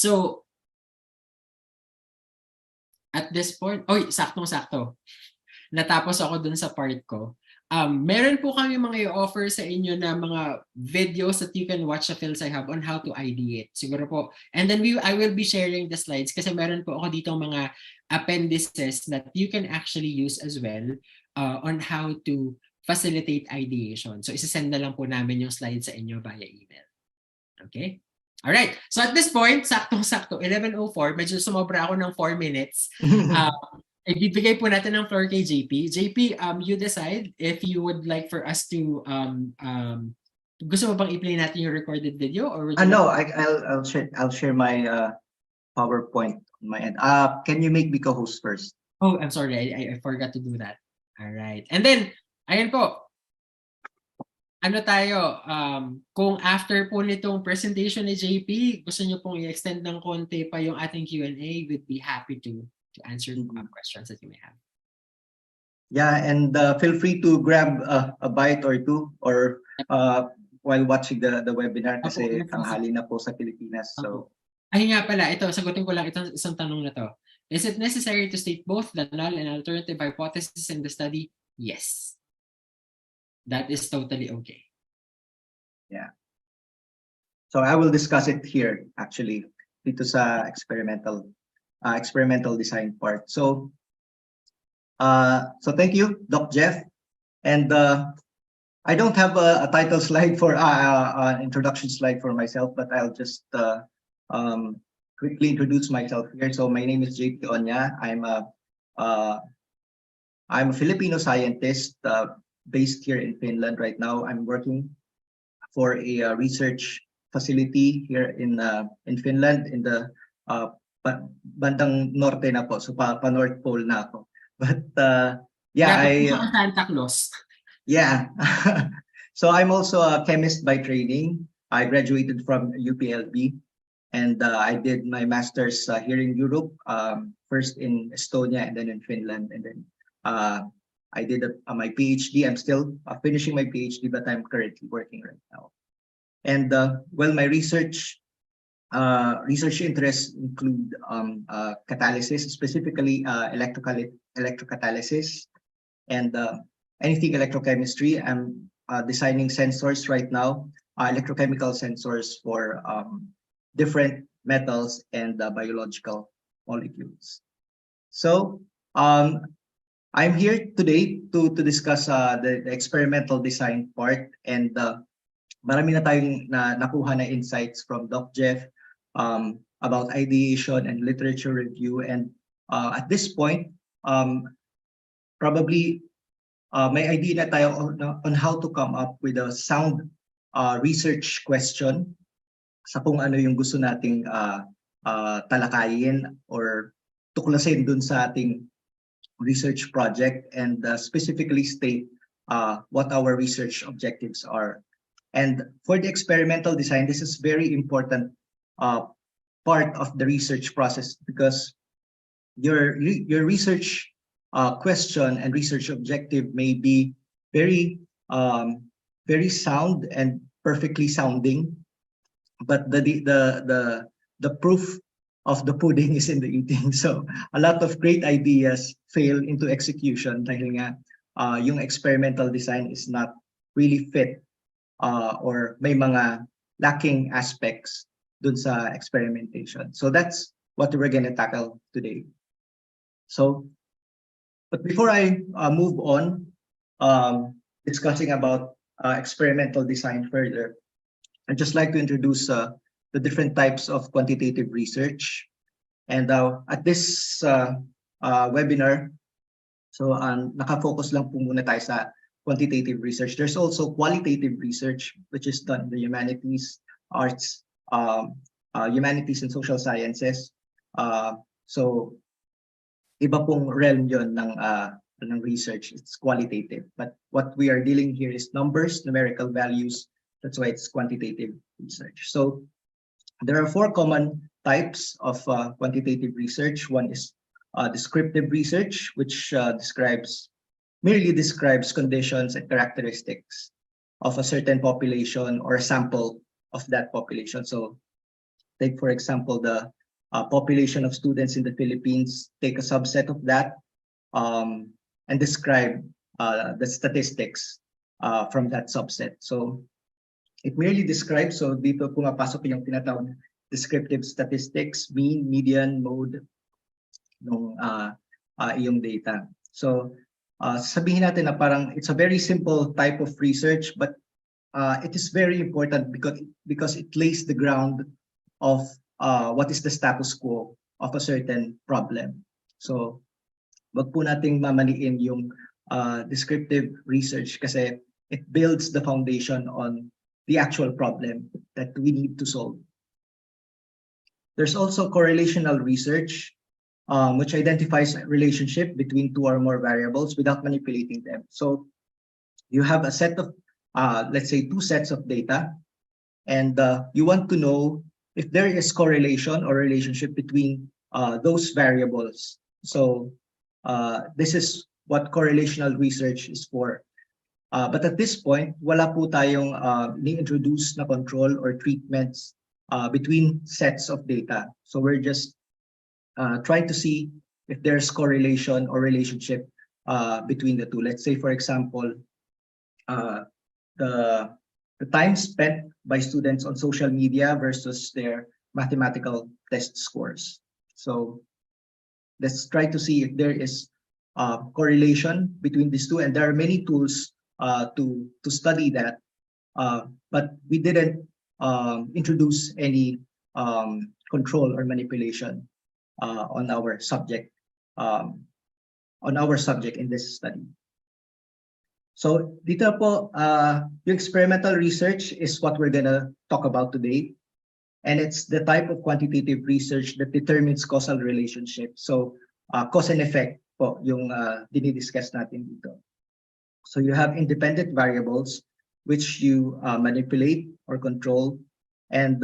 So, at this point, saktong-sakto. Natapos ako dun sa part ko. Meron po kami mga i-offer sa inyo na mga videos that you can watch sa PhilSci Hub on how to ideate. Siguro po. And then I will be sharing the slides kasi meron po ako dito mga appendices that you can actually use as well on how to facilitate ideation. So isasend na lang po namin yung slides sa inyo via email. Okay? Alright. So at this point, saktong-sakto, 11:04, medyo sumobra ako ng 4 minutes. Ibibigay po natin ng floor kay JP. JP, you decide if you would like for us to gusto mo bang i-play natin yung recorded video or no, I'll share my PowerPoint on my end. Can you make me co-host first? Oh, I'm sorry, I forgot to do that. All right. And then, ayan po. Ano tayo, kung after po nitong presentation ni JP, gusto niyo pong i-extend ng konti pa yung ating Q&A, we'd be happy to answer questions that you may have. Yeah, and feel free to grab a bite or two or while watching the webinar kasi tanghali na po sa Pilipinas. So, ay nga pala, ito, sagutin ko lang itong isang tanong na to. Is it necessary to state both the null and alternative hypothesis in the study? Yes. That is totally okay. Yeah. So I will discuss it here actually dito sa experimental design part. So thank you, Doc Jeff. And I don't have a title slide for an introduction slide for myself, but I'll just quickly introduce myself here. So my name is JP Onya. I'm a Filipino scientist based here in Finland right now. I'm working for a research facility here in Finland in the bandang norte na po, so pa North Pole na ako. But Santa Claus. Yeah. So I'm also a chemist by training. I graduated from UPLB and I did my master's here in Europe, first in Estonia and then in Finland, and then I did my PhD. I'm still finishing my PhD, but I'm currently working right now. And well, my research interests include catalysis, specifically electrocatalysis, and anything electrochemistry. I'm designing sensors right now, electrochemical sensors for different metals and biological molecules. So I'm here today to discuss the experimental design part, and marami na tayong nakuha na insights from Doc Jeff about ideation and literature review. And at this point, probably may idea na tayo on how to come up with a sound research question sa kung ano yung gusto nating talakayin or tuklasin dun sa ating research project, and specifically state what our research objectives are. And for the experimental design, this is very important part of the research process, because your research question and research objective may be very sound and perfectly sounding, but the proof of the pudding is in the eating. So a lot of great ideas fail into execution dahil nga yung experimental design is not really fit or may mga lacking aspects dun sa experimentation. So that's what we're going to tackle today. So, but before I move on discussing about experimental design further, I'd just like to introduce the different types of quantitative research. And at this webinar, so naka-focus lang po muna tayo sa quantitative research. There's also qualitative research, which is done in the humanities, arts, humanities and social sciences. So iba pong realm yon ng research. It's qualitative. But what we are dealing here is numbers, numerical values. That's why it's quantitative research. So there are 4 common types of quantitative research. One is descriptive research, which merely describes conditions and characteristics of a certain population or a sample of that population. So Take, for example, the population of students in the Philippines, take a subset of that, and describe the statistics from that subset. So it merely describes, so dito pumapasok yung tinatawag descriptive statistics, mean, median, mode ng iyong data. So sabihin natin na parang it's a very simple type of research, but it is very important because it lays the ground of what is the status quo of a certain problem. So wag po nating mamaliin yung descriptive research kasi it builds the foundation on the actual problem that we need to solve. There's also correlational research, which identifies a relationship between two or more variables without manipulating them. So you have a set of, let's say, two sets of data, and you want to know if there is correlation or relationship between those variables. So this is what correlational research is for. But at this point, wala po tayong ni-introduce na control or treatments between sets of data. So we're just trying to see if there's correlation or relationship between the two. Let's say, for example, the time spent by students on social media versus their mathematical test scores. So let's try to see if there is correlation between these two, and there are many tools to study that, but we didn't introduce any control or manipulation on our subject in this study. So dito po, yung experimental research is what we're gonna talk about today, and it's the type of quantitative research that determines causal relationship. So cause and effect po yung dinidiscuss natin dito. So you have independent variables which you manipulate or control and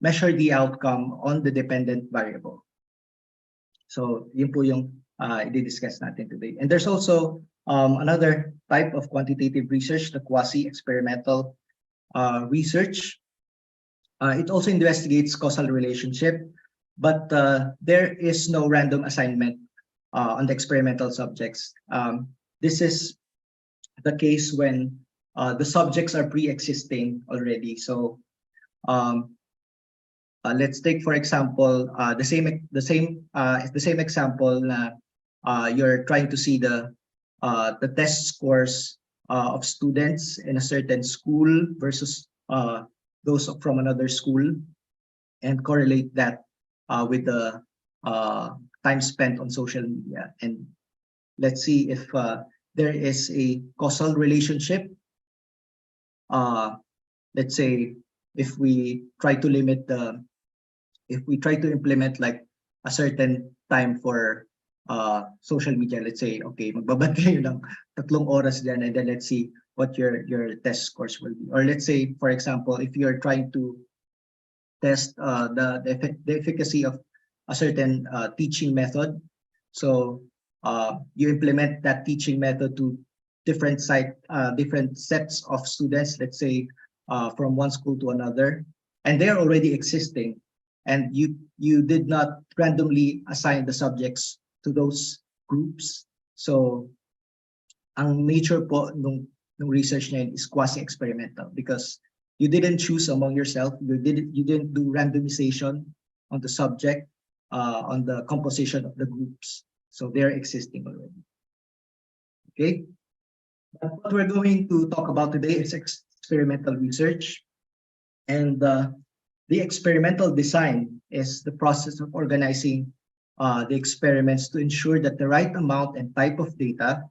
measure the outcome on the dependent variable. So yun po yung i-discuss natin today. And there's also another type of quantitative research, the quasi-experimental research. It also investigates causal relationship, but there is no random assignment on the experimental subjects. This is the case when the subjects are pre-existing already. So let's take, for example, the same example na you're trying to see the test scores of students in a certain school versus those from another school, and correlate that with the time spent on social media. And let's see if there is a causal relationship. Let's say if we try to implement like a certain time for social media, let's say, okay, magbabad kayo ng 3 oras dyan, and then let's see what your test scores will be. Or let's say, for example, if you're trying to test the efficacy of a certain teaching method, so you implement that teaching method to different sets of students, let's say from one school to another, and they're already existing, and you did not randomly assign the subjects to those groups. So ang nature po nung research na yun is quasi-experimental because you didn't choose among yourself, you didn't do randomization on the subject, on the composition of the groups. So they're existing already. Okay, but what we're going to talk about today is experimental research, and the experimental design is the process of organizing the experiments to ensure that the right amount and type of data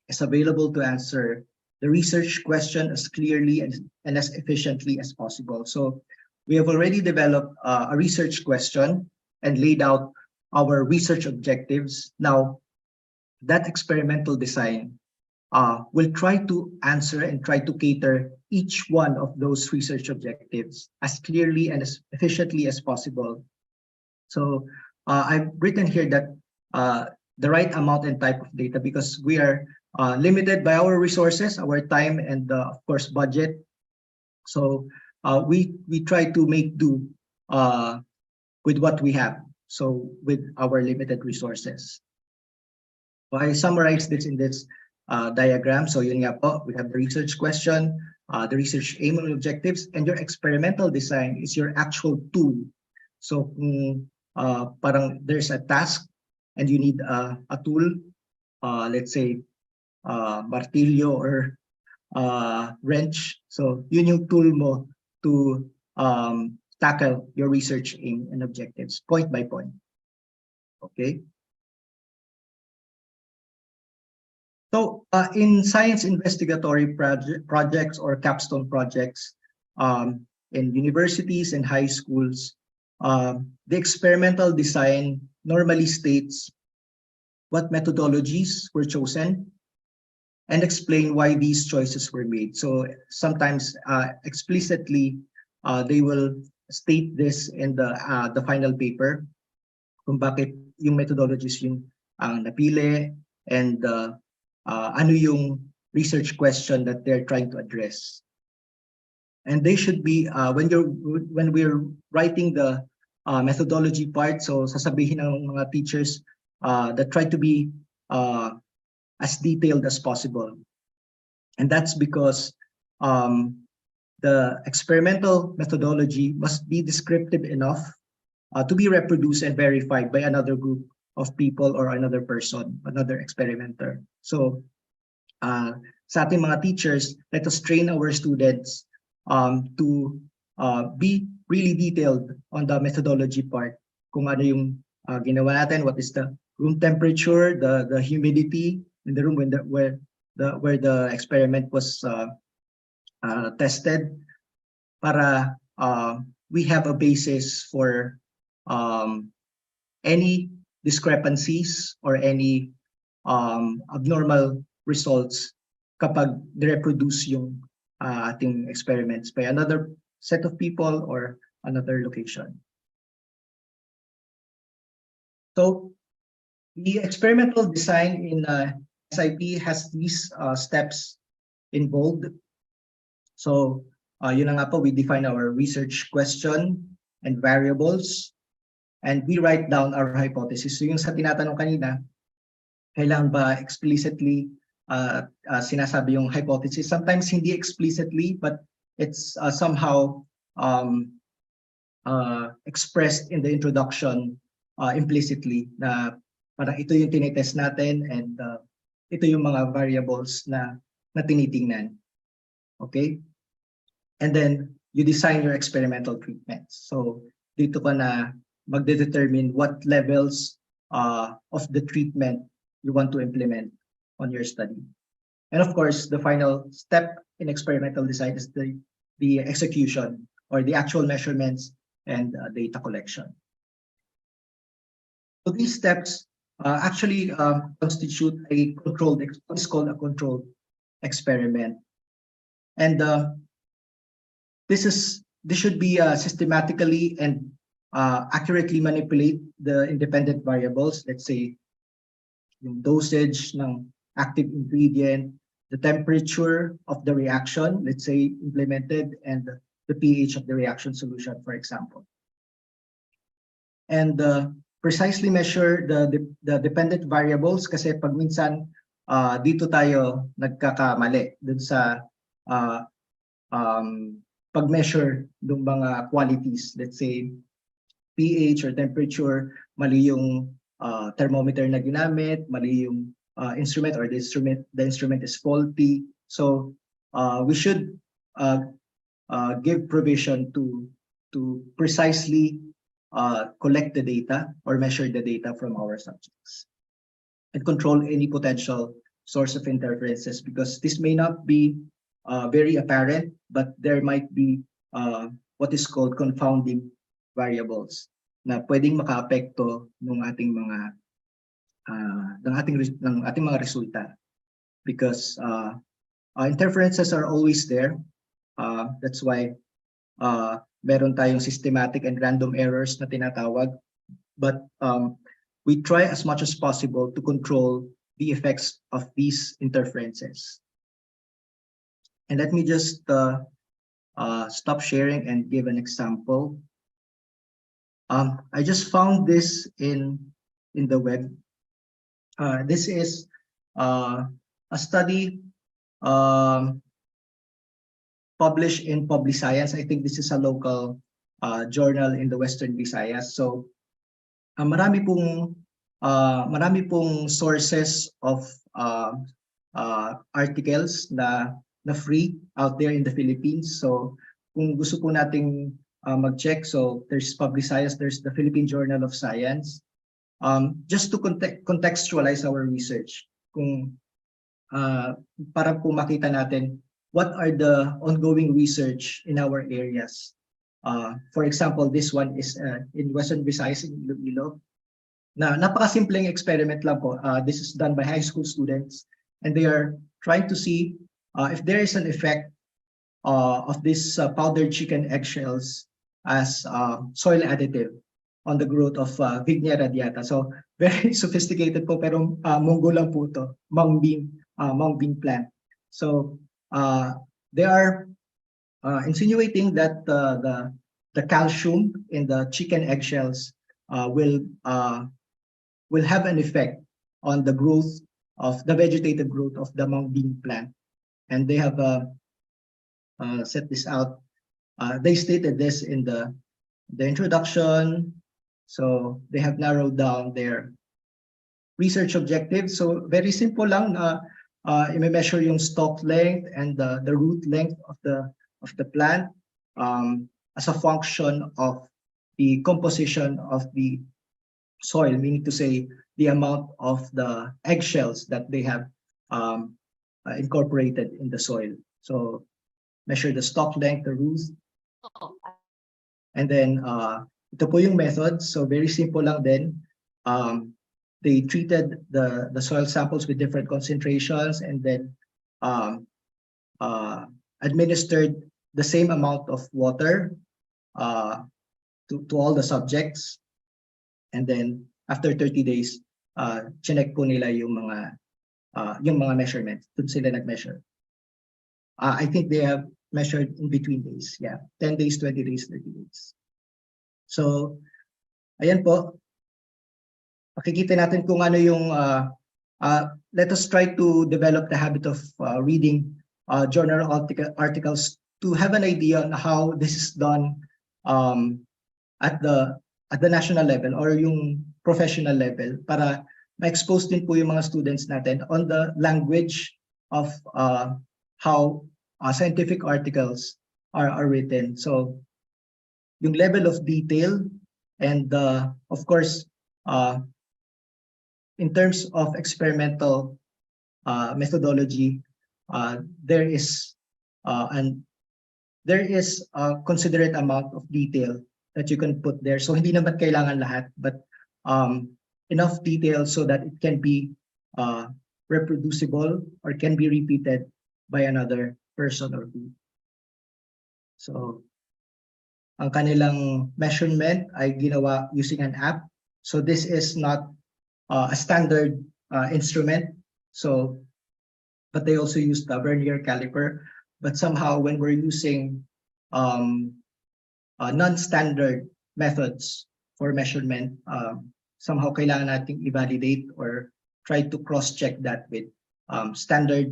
is available to answer the research question as clearly and as efficiently as possible. So we have already developed a research question and laid out our research objectives. Now, that experimental design will try to answer and try to cater each one of those research objectives as clearly and as efficiently as possible. So I've written here that the right amount and type of data, because we are limited by our resources, our time, and of course budget. So we try to make do with what we have. So with our limited resources. So I summarize this in this diagram. So yun nga po, we have the research question, the research aim and objectives, and your experimental design is your actual tool. So kung parang there's a task and you need a tool, let's say martilyo or wrench. So yun yung tool mo to tackle your research aim and objectives point by point. Okay. So in science investigatory projects or capstone projects in universities and high schools, the experimental design normally states what methodologies were chosen and explain why these choices were made. So sometimes explicitly, they will state this in the final paper kung bakit yung methodologies yung napili and ano yung research question that they're trying to address. And they should be when we're writing the methodology part, so sasabihin ng mga teachers that try to be as detailed as possible. And that's because the experimental methodology must be descriptive enough to be reproduced and verified by another group of people or another person, another experimenter. So sa ating mga teachers, let us train our students to be really detailed on the methodology part. Kung ano yung ginawa natin, what is the room temperature, the humidity in the room where the experiment was tested, para we have a basis for any discrepancies or any abnormal results kapag reproduce yung ating experiments by another set of people or another location. So the experimental design in SIP has these steps involved. So yun na nga po, we define our research question and variables, and we write down our hypothesis. So yung sa tinatanong kanina, kailangan ba explicitly sinasabi yung hypothesis? Sometimes hindi explicitly, but it's somehow expressed in the introduction implicitly na parang ito yung tinitest natin and ito yung mga variables na tinitingnan. Okay? And then you design your experimental treatments. So dito ka na magde-determine what levels of the treatment you want to implement on your study. And of course, the final step in experimental design is the execution or the actual measurements and data collection. So these steps actually constitute a controlled, what's called a controlled experiment. And this should be systematically and accurately manipulate the independent variables. Let's say yung dosage ng active ingredient, the temperature of the reaction, let's say implemented, and the pH of the reaction solution, for example. And precisely measure the dependent variables kasi pag minsan dito tayo nagkakamali dun sa pag-measure ng mga qualities. Let's say pH or temperature, mali yung thermometer na ginamit, mali yung instrument or the instrument is faulty. So we should give provision to precisely collect the data or measure the data from our subjects and control any potential source of interferences, because this may not be very apparent, but there might be what is called confounding variables na pwedeng makaapekto ng ating mga resulta, because interferences are always there. That's why meron tayong systematic and random errors na tinatawag, but we try as much as possible to control the effects of these interferences. And let me just stop sharing and give an example. I just found this in the web. This is a study published in PubliScience. I think this is a local journal in the Western Visayas. So marami pong sources of articles na free out there in the Philippines. So kung gusto po nating mag-check, so there's PubliScience, there's the Philippine Journal of Science. Just to contextualize our research, kung para po makita natin what are the ongoing research in our areas. For example, this one is in Western Visayas in Iloilo. Na napakasimpleng experiment lang po. This is done by high school students, and they are trying to see if there is an effect of this powdered chicken eggshells as soil additive on the growth of Vignia radiata. So very sophisticated po, pero munggo lang po ito, mung bean plant. So they are insinuating that the calcium in the chicken eggshells will have an effect on the growth of the vegetative growth of the mung bean plant. And they have set this out. They stated this in the introduction. So they have narrowed down their research objectives. So very simple lang. I-measure yung stalk length and the root length of the plant as a function of the composition of the soil, meaning to say the amount of the eggshells that they have incorporated in the soil. So measure the stalk length, the root, and then ito po yung method. So very simple lang din. They treated the soil samples with different concentrations and then administered the same amount of water to all the subjects. And then after 30 days, chinek po nila yung mga measurements. Doon sila nag-measure. I think they have measured in between days. Yeah, 10 days, 20 days, 30 days. So, ayan po. Makikita natin kung ano yung, let us try to develop the habit of reading journal articles to have an idea on how this is done at the national level or yung professional level, para ma-expose din po yung mga students natin on the language of how scientific articles are written. So yung level of detail and of course in terms of experimental methodology, there is a considerate amount of detail that you can put there. So hindi naman kailangan lahat, but enough detail so that it can be reproducible or can be repeated by another person or two. So ang kanilang measurement ay ginawa using an app. So this is not a standard instrument. So, but they also use the vernier caliper. But somehow when we're using non-standard methods for measurement, somehow kailangan nating i-validate or try to cross-check that with standard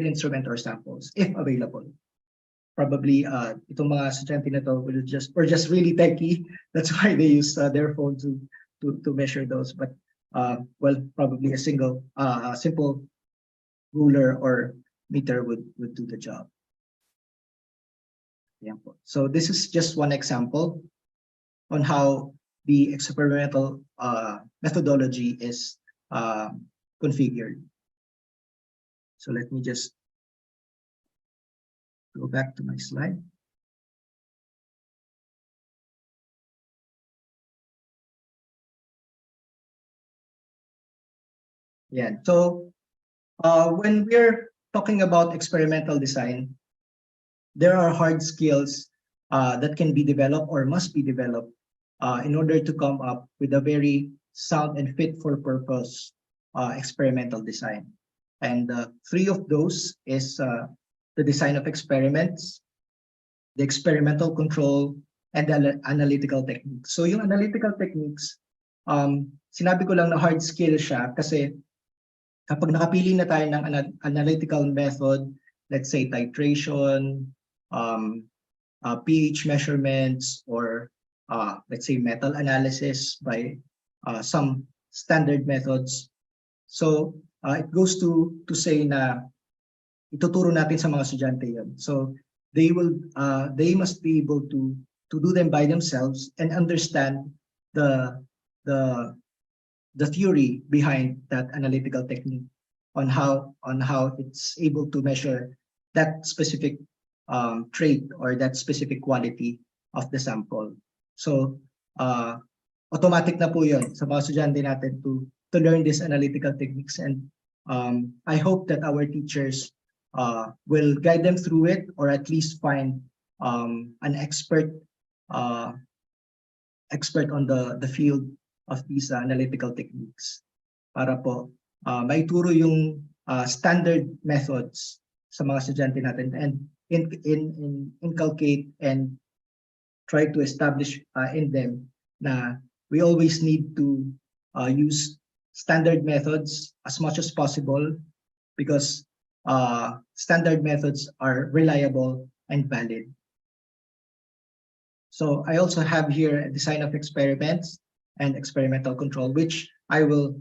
instrument or samples, if available. Probably itong mga estudyante na to will just really techy. That's why they use their phone to measure those. But well, probably a simple ruler or meter would do the job. Yeah. So this is just one example on how the experimental methodology is configured. So let me just go back to my slide. Yeah. So when we're talking about experimental design, there are hard skills that can be developed or must be developed in order to come up with a very sound and fit for purpose experimental design. And three of those is the design of experiments, the experimental control, and the analytical techniques. So yung analytical techniques, sinabi ko lang na hard skill siya kasi kapag nakapili na tayo ng analytical method, let's say titration, pH measurements, or let's say metal analysis by some standard methods. So it goes to say na ituturo natin sa mga estudyante yun. So they must be able to do them by themselves and understand the theory behind that analytical technique on how it's able to measure that specific trait or that specific quality of the sample. So automatic na po yun sa mga estudyante natin to learn these analytical techniques, and I hope that our teachers will guide them through it, or at least find an expert on the field of these analytical techniques para po maituro yung standard methods sa mga estudyante natin, and inculcate and try to establish in them na we always need to use standard methods as much as possible, because standard methods are reliable and valid. So I also have here a design of experiments and experimental control, which I will